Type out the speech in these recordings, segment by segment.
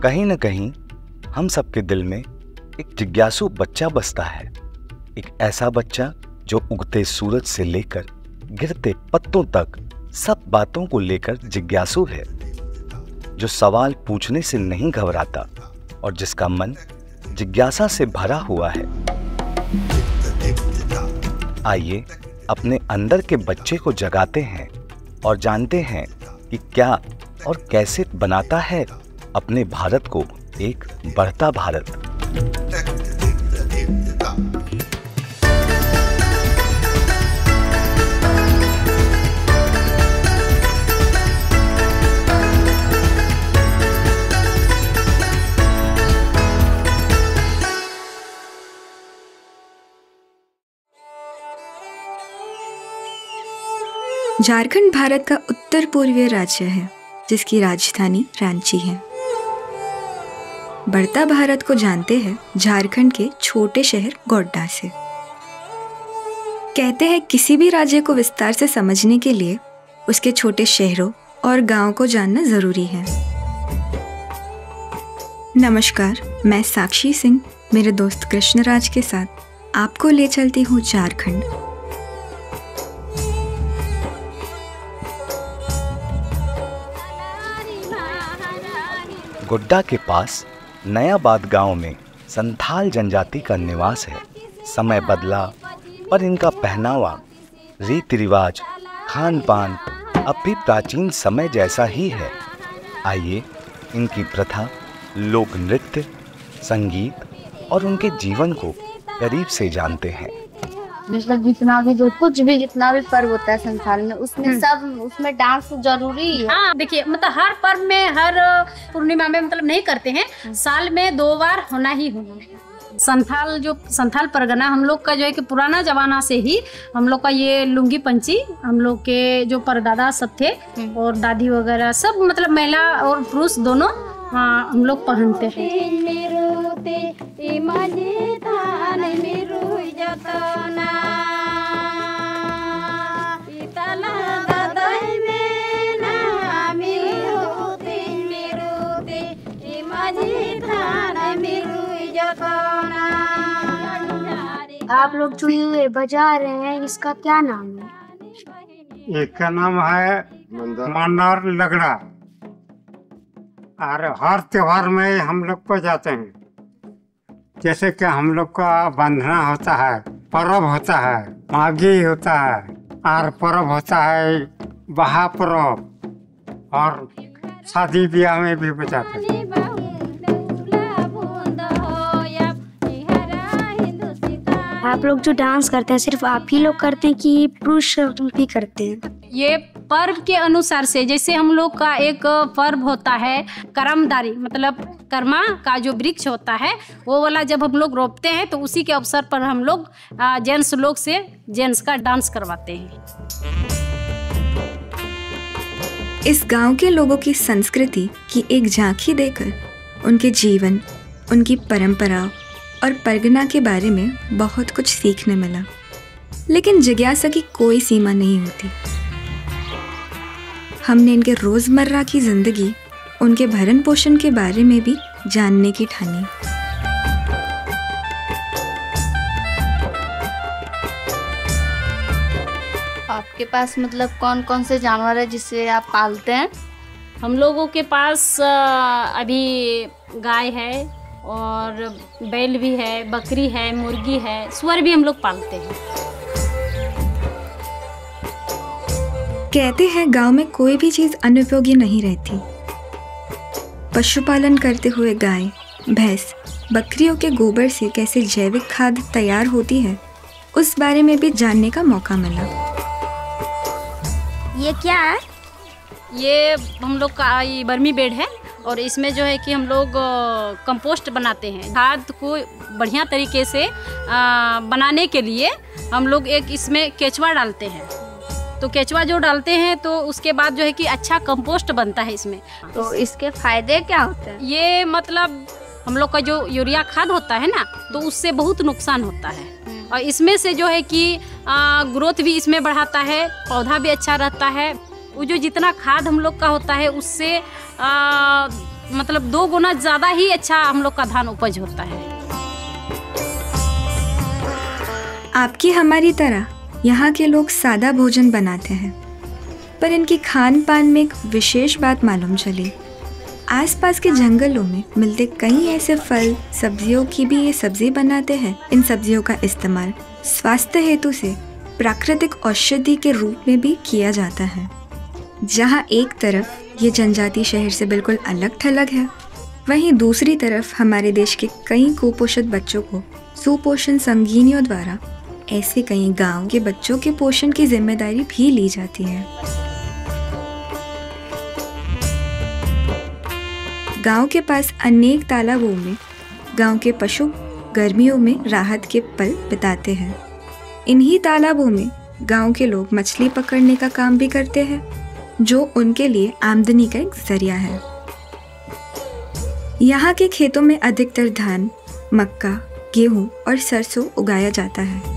कहीं न कहीं हम सबके दिल में एक जिज्ञासु बच्चा बसता है। एक ऐसा बच्चा जो उगते सूरज से लेकर गिरते पत्तों तक सब बातों को लेकर जिज्ञासु है, जो सवाल पूछने से नहीं घबराता और जिसका मन जिज्ञासा से भरा हुआ है। आइए अपने अंदर के बच्चे को जगाते हैं और जानते हैं कि क्या और कैसे बनाता है अपने भारत को एक बढ़ता भारत। झारखंड भारत का उत्तर पूर्वीय राज्य है, जिसकी राजधानी रांची है। बढ़ता भारत को जानते हैं झारखंड के छोटे शहर गोड्डा से। कहते हैं किसी भी राज्य को विस्तार से समझने के लिए उसके छोटे शहरों और गांवों को जानना जरूरी है। नमस्कार, मैं साक्षी सिंह मेरे दोस्त कृष्णराज के साथ आपको ले चलती हूँ झारखंड। गोड्डा के पास नयाबाद गांव में संथाल जनजाति का निवास है। समय बदला पर इनका पहनावा, रीति रिवाज, खान पान अब भी प्राचीन समय जैसा ही है। आइए इनकी प्रथा, लोक नृत्य, संगीत और उनके जीवन को करीब से जानते हैं। मतलब जितना भी पर्व होता है संसार में, उसमें डांस जरूरी है। हाँ, देखिए मतलब हर पर्व में, हर पूर्णिमा में मतलब नहीं करते हैं, साल में 2 बार होना ही होना। संथाल परगना हम लोग का जो है कि पुराना जमाना से ही हम लोग का ये लुंगी पंची हम लोग के जो परदादा सब थे और दादी वगैरह सब, मतलब महिला और पुरुष दोनों हम लोग पहनते हैं। आप लोग जो ये बजा रहे हैं, इसका क्या नाम है? इसका नाम है मंदार लगड़ा। और हर त्योहार में हम लोग बजाते हैं। जैसे कि हम लोग का बंधना होता है, पर्व होता है, माघी होता है, और पर्व होता है बहा पर्व, और शादी ब्याह में भी बजाते हैं। आप लोग जो डांस करते हैं सिर्फ आप ही लोग करते हैं कि पुरुष भी करते हैं? ये पर्व के अनुसार से, जैसे हम लोग का एक पर्व होता है करमदारी, मतलब कर्मा का जो वृक्ष होता है वो वाला जब हम लोग रोपते हैं तो उसी के अवसर पर हम लोग जेंट्स लोग से जेंट्स का डांस करवाते हैं। इस गांव के लोगों की संस्कृति की एक झांकी देकर उनके जीवन, उनकी परंपरा और परगना के बारे में बहुत कुछ सीखने मिला। लेकिन जिज्ञासा की कोई सीमा नहीं होती। हमने इनके रोजमर्रा की जिंदगी, उनके भरण पोषण के बारे में भी जानने की ठानी। आपके पास मतलब कौन कौन से जानवर है जिसे आप पालते हैं? हम लोगों के पास अभी गाय है और बैल भी है, बकरी है, मुर्गी है, सुअर भी हम लोग पालते हैं। कहते हैं गांव में कोई भी चीज अनुपयोगी नहीं रहती। पशुपालन करते हुए गाय, भैंस, बकरियों के गोबर से कैसे जैविक खाद तैयार होती है, उस बारे में भी जानने का मौका मिला। ये क्या है? ये हम लोग का ये बर्मी बेड है और इसमें जो है कि हम लोग कंपोस्ट बनाते हैं। खाद को बढ़िया तरीके से बनाने के लिए हम लोग एक इसमें केचुआ डालते हैं। तो केचुआ जो डालते हैं तो उसके बाद जो है कि अच्छा कंपोस्ट बनता है इसमें। तो इसके फायदे क्या होते हैं? ये मतलब हम लोग का जो यूरिया खाद होता है ना, तो उससे बहुत नुकसान होता है। और इसमें से जो है कि ग्रोथ भी इसमें बढ़ाता है, पौधा भी अच्छा रहता है वो जो जितना खाद हम लोग का होता है उससे मतलब 2 गुना ज़्यादा ही अच्छा हम लोग का धान उपज होता है। आपकी हमारी तरह यहाँ के लोग सादा भोजन बनाते हैं, पर इनकी खान पान में एक विशेष बात मालूम चली। आसपास के जंगलों में मिलते कई ऐसे फल सब्जियों की भी ये सब्जी बनाते हैं। इन सब्जियों का इस्तेमाल स्वास्थ्य हेतु से प्राकृतिक औषधि के रूप में भी किया जाता है। जहाँ एक तरफ ये जनजाति शहर से बिल्कुल अलग थलग है, वहीं दूसरी तरफ हमारे देश के कई कुपोषित बच्चों को सुपोषण संगीनियों द्वारा ऐसे कई गांव के बच्चों के पोषण की जिम्मेदारी भी ली जाती है। गांव के पास अनेक तालाबों में गांव के पशु गर्मियों में राहत के पल बिताते हैं। इन्हीं तालाबों में गांव के लोग मछली पकड़ने का काम भी करते हैं, जो उनके लिए आमदनी का एक जरिया है। यहाँ के खेतों में अधिकतर धान, मक्का, गेहूं और सरसों उगाया जाता है।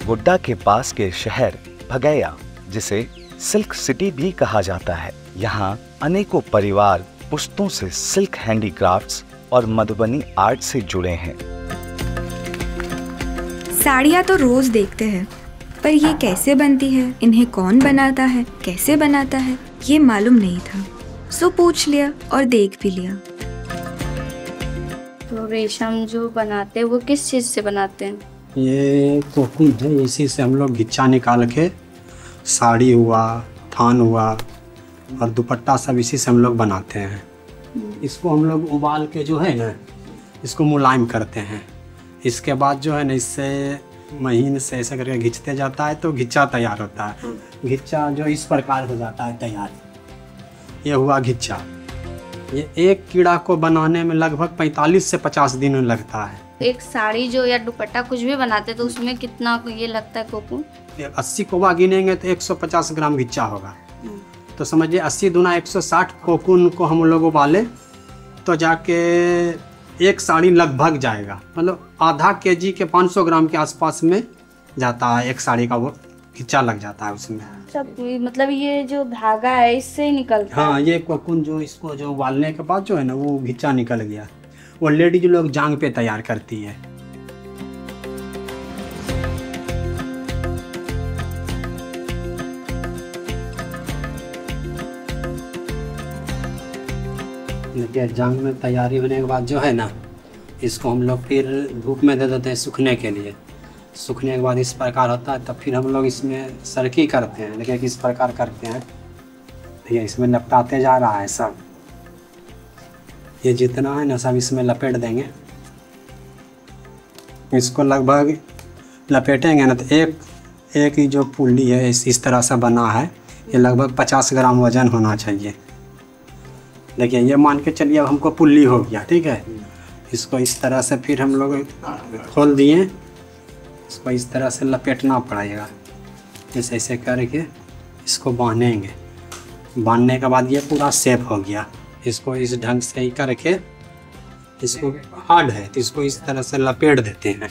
गोड्डा के पास के शहर भगैया, जिसे सिल्क सिटी भी कहा जाता है, यहाँ अनेकों परिवार पुश्तों से सिल्क हैंडीक्राफ्ट्स और मधुबनी आर्ट से जुड़े हैं। साड़ियाँ तो रोज देखते हैं, पर ये कैसे बनती है, इन्हें कौन बनाता है, कैसे बनाता है, ये मालूम नहीं था। सो पूछ लिया और देख भी लिया। तो रेशम जो बनाते हैं वो किस चीज से बनाते हैं? ये कोकून है, इसी से हम लोग गिच्चा निकाल के साड़ी हुआ, थान हुआ और दुपट्टा सब इसी से हम लोग बनाते हैं। इसको हम लोग उबाल के जो है ना, इसको मुलायम करते हैं। इसके बाद जो है ना, इससे महीन से ऐसे करके घिंचते जाता है तो घिच्चा तैयार होता है। घिच्चा जो इस प्रकार हो जाता है तैयार, ये हुआ घिच्चा। ये एक कीड़ा को बनाने में लगभग 45 से 50 दिन लगता है। एक साड़ी जो या दुपट्टा कुछ भी बनाते तो उसमें कितना ये लगता है कोकून? 80 कोबा गिनेंगे तो 150 ग्राम घिच्चा होगा। तो समझिए 80 दूना 160 कोकून को हम लोग उबाले तो जाके एक साड़ी लगभग जाएगा, मतलब आधा केजी के 500 ग्राम के आसपास में जाता है। एक साड़ी का वो घिच्चा लग जाता है उसमें। सब मतलब ये जो धागा है इससे ही निकलता है? हाँ, ये कोकून जो इसको जो उबालने के बाद जो है ना वो घिच्चा निकल गया, वो लेडीज लोग जांग पे तैयार करती है। देखिए, जांग में तैयारी होने के बाद जो है ना, इसको हम लोग फिर धूप में दे देते हैं सूखने के लिए। सूखने के बाद इस प्रकार होता है, तब फिर हम लोग इसमें सरकी करते हैं। देखिए किस प्रकार करते हैं, देखिए इसमें लपटाते जा रहा है सब। ये जितना है ना सब इसमें लपेट देंगे। इसको लगभग लपेटेंगे ना तो एक ही जो पुल्ली है इस तरह से बना है, ये लगभग 50 ग्राम वजन होना चाहिए। देखिए ये मान के चलिए अब हमको पुल्ली हो गया, ठीक है। इसको इस तरह से फिर हम लोग खोल दिए, इसको इस तरह से लपेटना पड़ेगा। जैसे ऐसे करके इसको बांधेंगे। बांधने के बाद ये पूरा सेफ हो गया। इसको इस ढंग से ही करके, इसको हार्ड है तो इसको इस तरह से लपेट देते हैं।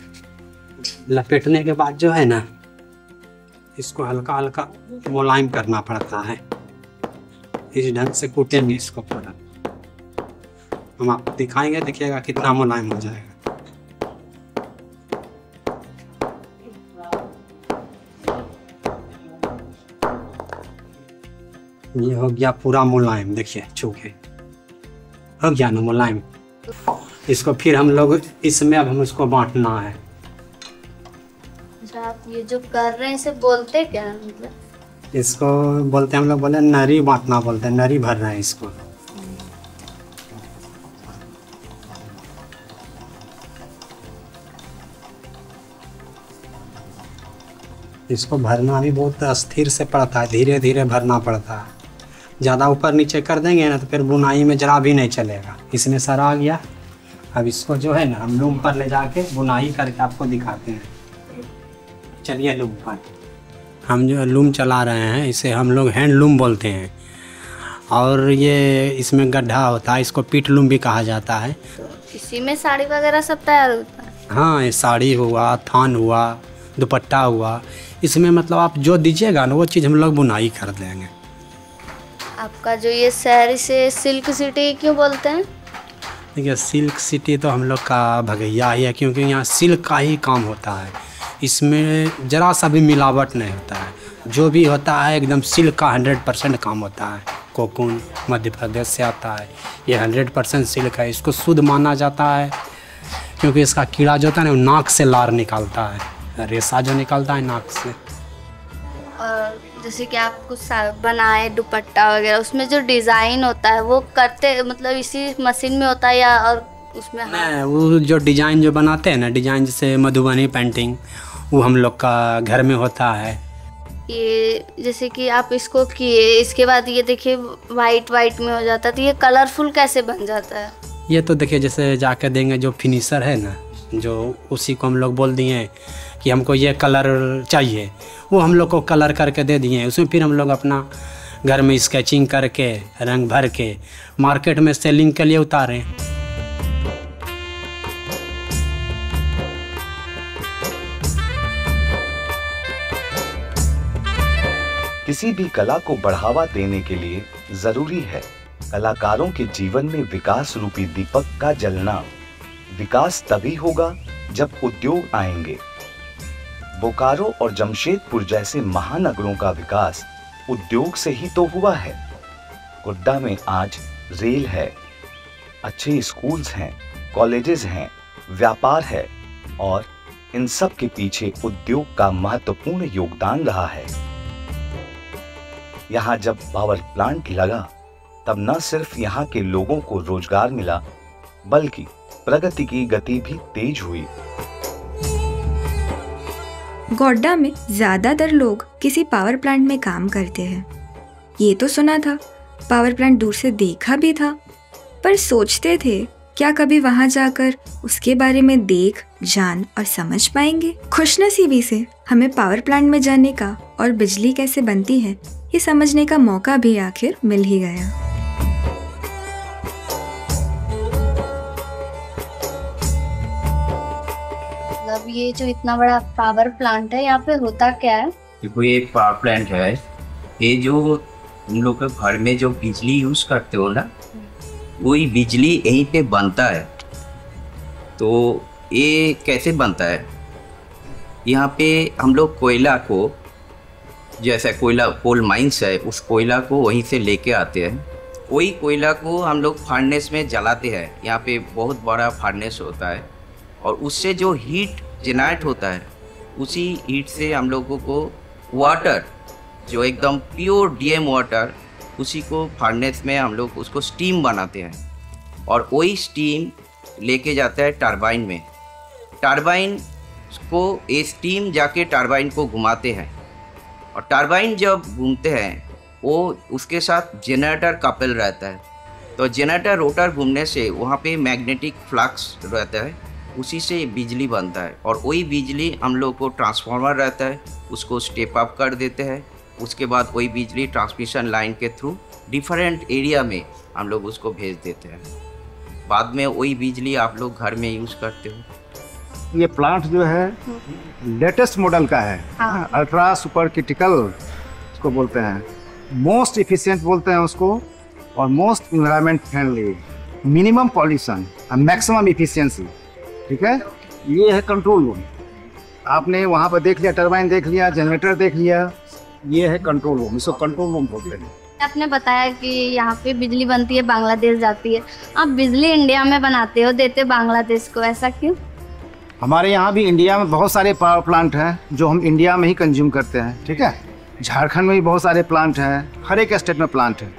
लपेटने के बाद जो है ना, इसको हल्का हल्का मुलायम करना पड़ता है। इस ढंग से कूटेंगे इसको पूरा। हम आपको दिखाएंगे, देखिएगा कितना मुलायम हो जाएगा। ये हो गया पूरा मुलायम, देखिए छू के हो गया ना मुलायम। इसको फिर हम लोग इसमें अब हम इसको बांटना है। आप ये जो कर रहे हैं इसे बोलते क्या है? मतलब इसको बोलते हैं हम लोग, बोले नरी बांटना बोलते हैं, नरी भर रहे हैं इसको। इसको भरना भी बहुत अस्थिर से पड़ता है, धीरे धीरे भरना पड़ता है। ज़्यादा ऊपर नीचे कर देंगे ना तो फिर बुनाई में जरा भी नहीं चलेगा। इसमें सर आ गया। अब इसको जो है ना हम लूम पर ले जाके बुनाई करके आपको दिखाते हैं। चलिए लूम पर हम जो लूम चला रहे हैं, इसे हम लोग हैंड लूम बोलते हैं। और ये इसमें गड्ढा होता है, इसको पीठ लूम भी कहा जाता है। तो इसी में साड़ी वगैरह सब तैयार होता है? हाँ, ये साड़ी हुआ, थान हुआ, दुपट्टा हुआ, इसमें मतलब आप जो दीजिएगा ना वो चीज़ हम लोग बुनाई कर देंगे। आपका जो ये शहर से सिल्क सिटी क्यों बोलते हैं? देखिए सिल्क सिटी तो हम लोग का भगैया ही है, क्योंकि यहाँ सिल्क का ही काम होता है, इसमें ज़रा सा भी मिलावट नहीं होता है, जो भी होता है एकदम सिल्क का 100% काम होता है। कोकून मध्य प्रदेश से आता है, ये 100% सिल्क है, इसको शुद्ध माना जाता है, क्योंकि इसका कीड़ा जो होता है ना नाक से लार निकालता है, रेशा जो निकलता है नाक से। और जैसे कि आप कुछ बनाए दुपट्टा वगैरह, उसमें जो डिज़ाइन होता है वो करते मतलब इसी मशीन में होता है या और उसमें? नहीं, वो जो डिज़ाइन जो बनाते हैं ना, डिज़ाइन जैसे मधुबनी पेंटिंग, वो हम लोग का घर में होता है। ये जैसे कि आप इसको किए, इसके बाद ये देखिए वाइट वाइट में हो जाता है, तो ये कलरफुल कैसे बन जाता है? ये तो देखिए जैसे जाके देंगे जो फिनिशर है ना, जो उसी को हम लोग बोल दिए कि हमको ये कलर चाहिए, वो हम लोग को कलर करके दे दिए, उसमें फिर हम लोग अपना घर में स्केचिंग करके रंग भर के मार्केट में सेलिंग के लिए उतारें। किसी भी कला को बढ़ावा देने के लिए जरूरी है कलाकारों के जीवन में विकास रूपी दीपक का जलना। विकास तभी होगा जब उद्योग आएंगे। बोकारो और जमशेदपुर जैसे महानगरों का विकास उद्योग से ही तो हुआ है। गोड्डा में आज रेल है, अच्छे स्कूल्स हैं, कॉलेजेस हैं, व्यापार है और इन सब के पीछे उद्योग का महत्वपूर्ण योगदान रहा है। यहाँ जब पावर प्लांट लगा तब न सिर्फ यहाँ के लोगों को रोजगार मिला बल्कि प्रगति की गति भी तेज हुई। गोड्डा में ज्यादातर लोग किसी पावर प्लांट में काम करते हैं। ये तो सुना था, पावर प्लांट दूर से देखा भी था, पर सोचते थे क्या कभी वहां जाकर उसके बारे में देख, जान और समझ पाएंगे। खुशनसीबी से हमें पावर प्लांट में जाने का और बिजली कैसे बनती है ये समझने का मौका भी आखिर मिल ही गया। मतलब ये जो इतना बड़ा पावर प्लांट है, यहाँ पे होता क्या है? देखो ये पावर प्लांट है, ये जो तुम लोग के घर में जो बिजली यूज करते हो ना, वही बिजली यहीं पे बनता है। तो ये कैसे बनता है, यहाँ पे हम लोग कोयला को, जैसे कोयला कोल माइंस है, उस कोयला को वहीं से लेके आते हैं। वही कोयला को हम लोग फर्नेस में जलाते हैं। यहाँ पे बहुत बड़ा फर्नेस होता है और उससे जो हीट जनरेट होता है, उसी हीट से हम लोगों को वाटर, जो एकदम प्योर डीएम वाटर, उसी को फर्नेस में हम लोग उसको स्टीम बनाते हैं और वही स्टीम लेके जाता है टरबाइन में। टरबाइन को ये स्टीम जाके टरबाइन को घुमाते हैं और टरबाइन जब घूमते हैं वो उसके साथ जनरेटर कपल रहता है। तो जनरेटर रोटर घूमने से वहाँ पे मैग्नेटिक फ्लक्स रहता है, उसी से बिजली बनता है और वही बिजली हम लोग को ट्रांसफार्मर रहता है, उसको स्टेप अप कर देते हैं। उसके बाद वही बिजली ट्रांसमिशन लाइन के थ्रू डिफरेंट एरिया में हम लोग उसको भेज देते हैं। बाद में वही बिजली आप लोग घर में यूज़ करते हो। ये प्लांट जो है लेटेस्ट मॉडल का है, अल्ट्रा सुपर क्रिटिकल उसको बोलते हैं, मोस्ट इफिशिएंट बोलते हैं उसको, और most environment friendly, minimum pollution और मैक्सिमम इफिशिएंसी। ठीक है, ये है कंट्रोल रूम। आपने वहाँ पर देख लिया, टरबाइन देख लिया, जनरेटर देख लिया, ये है कंट्रोल रूम, इसको कंट्रोल रूम बोलते हैं। आपने बताया कि यहाँ पे बिजली बनती है, बांग्लादेश जाती है, आप बिजली इंडिया में बनाते हो, देते बांग्लादेश को, ऐसा क्यों? हमारे यहाँ भी इंडिया में बहुत सारे पावर प्लांट हैं जो हम इंडिया में ही कंज्यूम करते हैं। ठीक है, झारखंड में भी बहुत सारे प्लांट हैं, हर एक स्टेट में प्लांट है।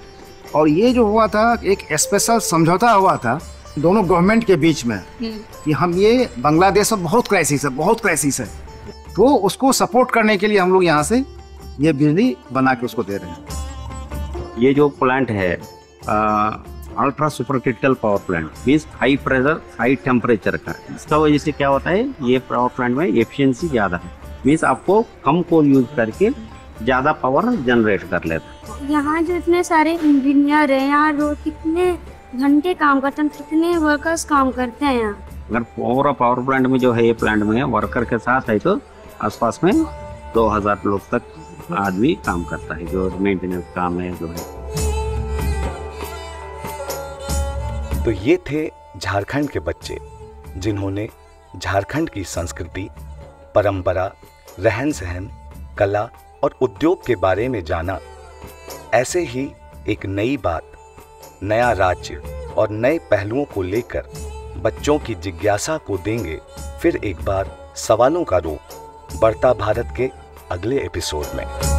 और ये जो हुआ था, एक स्पेशल समझौता हुआ था दोनों गवर्नमेंट के बीच में कि हम ये बांग्लादेश में बहुत क्राइसिस है, तो उसको सपोर्ट करने के लिए हम लोग यहाँ से ये बिजली बना के उसको दे रहे हैं। ये जो प्लांट है ultra super critical power plant means high pressure high temperature का, इसका वजह से क्या होता है, ये पावर प्लांट में एफिशिएंसी ज़्यादा है, मीन्स आपको कम कोल यूज करके ज़्यादा पावर जनरेट कर लेता है। यहाँ जो इतने सारे इंजीनियर हैं, यहाँ रोज कितने घंटे काम करते हैं, कितने वर्कर्स काम करते हैं यहाँ। अगर पूरा पावर प्लांट में जो है, ये प्लांट में वर्कर के साथ है तो आसपास में 2000 लोग तक आदमी काम करता है, जो मेंटेनेंस काम है जो है। तो ये थे झारखंड के बच्चे जिन्होंने झारखंड की संस्कृति, परंपरा, रहन सहन, कला और उद्योग के बारे में जाना। ऐसे ही एक नई बात, नया राज्य और नए पहलुओं को लेकर बच्चों की जिज्ञासा को देंगे फिर एक बार सवालों का रूप बढ़ता भारत के अगले एपिसोड में।